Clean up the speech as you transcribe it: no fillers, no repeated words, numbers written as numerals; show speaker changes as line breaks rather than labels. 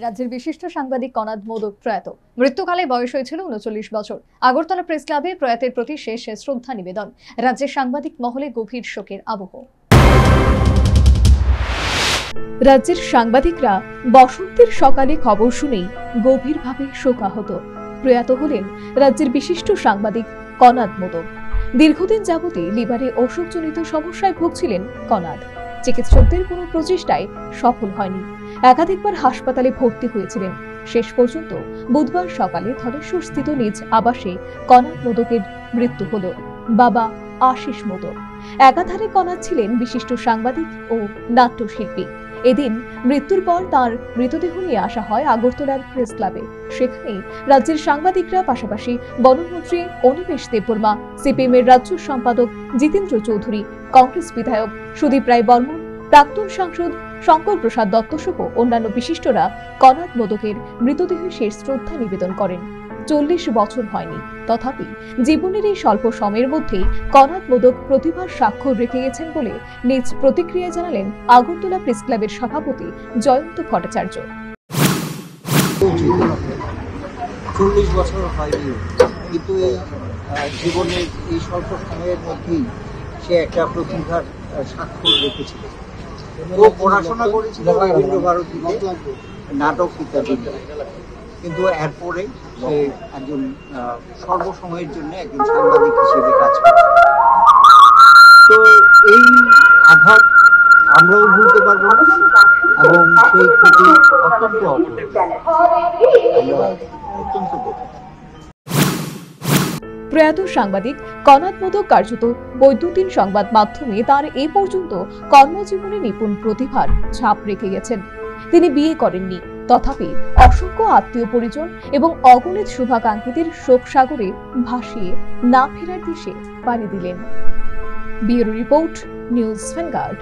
রাজ্যের বিশিষ্ট সাংবাদিক কনাদ মোদক প্রয়াত। মৃত্যুকালে বয়স হয়েছিল ৩৯ বছর। আগরতলা প্রেস ক্লাবে প্রয়াতের প্রতি শেষ শ্রদ্ধা নিবেদন। রাজ্যের সাংবাদিক মহলে গভীর শোকের আবহ। রাজ্যের সাংবাদিকরা বসন্তের সকালে খবর শুনেই গভীরভাবে শোকাহত। প্রয়াত হলেন রাজ্যের বিশিষ্ট সাংবাদিক কনাদ মোদক। দীর্ঘদিন যাবতে লিভারে অসুখজনিত সমস্যায় ভুগছিলেন কনাদ। চিকিৎসকদের কোনো প্রচেষ্টায় সফল হয়নি। একাধিকবার হাসপাতালে ভর্তি হয়েছিলেন। শেষ পর্যন্ত বুধবার সকালে ধলেশ্বরস্থিত নিজ আবাসে কনাদ মোদকের মৃত্যু হল। বাবা আশিস মোদক। একাধারে কনাদ ছিলেন বিশিষ্ট সাংবাদিক ও নাট্যশিল্পী। এদিন মৃত্যুর পর তার মৃতদেহ নিয়ে আসা হয় আগরতলার প্রেস ক্লাবে। সেখানে রাজ্যের সাংবাদিকরা, পাশাপাশি বনমন্ত্রী অনিমেষ দেববর্মা, সিপিএম এর রাজ্য সম্পাদক জিতেন্দ্র চৌধুরী, কংগ্রেস বিধায়ক সুদীপ রায় বর্মন, প্রাক্তন সাংসদ শঙ্কর প্রসাদ দত্ত সহ অন্যান্য বিশিষ্টরা কনাদ মোদকের মৃতদেহে শেষ শ্রদ্ধা নিবেদন করেন। ৪০ বছর হয়নি, তথাপি জীবনের এই স্বল্প সময়ের মধ্যেই কনাদ মোদক প্রতিভার স্বাক্ষর রেখে গেছেন বলে নিজ প্রতিক্রিয়া জানালেন আগরতলা প্রেস ক্লাবের সভাপতি জয়ন্ত ভট্টাচার্য।
৪০ বছর হয়নি, কিন্তু এই জীবনের এই স্বল্প সময়ের মধ্যেই সে একটা প্রতিভার স্বাক্ষর রেখেছিল। ও পড়াশোনা করেছিল রবীন্দ্রভারতীতে, নাটক ইত্যাদি, কিন্তু এরপরে সে একজন সর্বসময়ের জন্য একজন সাংবাদিক হিসেবে কাজ করে। তো এই আঘাত আমরাও ভুলতে পারবো না এবং সেই ক্ষতি অত্যন্ত
প্রয়াত সাংবাদিক কনাদ মোদক কার্যত বৈদ্যুতিন সংবাদ মাধ্যমে তার এ পর্যন্ত কর্মজীবনে নিপুণ প্রতিভার ছাপ রেখে গেছেন। তিনি বিয়ে করেননি, তথাপি অসংখ্য আত্মীয় পরিজন এবং অগণিত শুভাকাঙ্ক্ষীদের শোক সাগরে ভাসিয়ে না ফেরার দেশে পাড়ি দিলেন। Bureau report, news vanguard.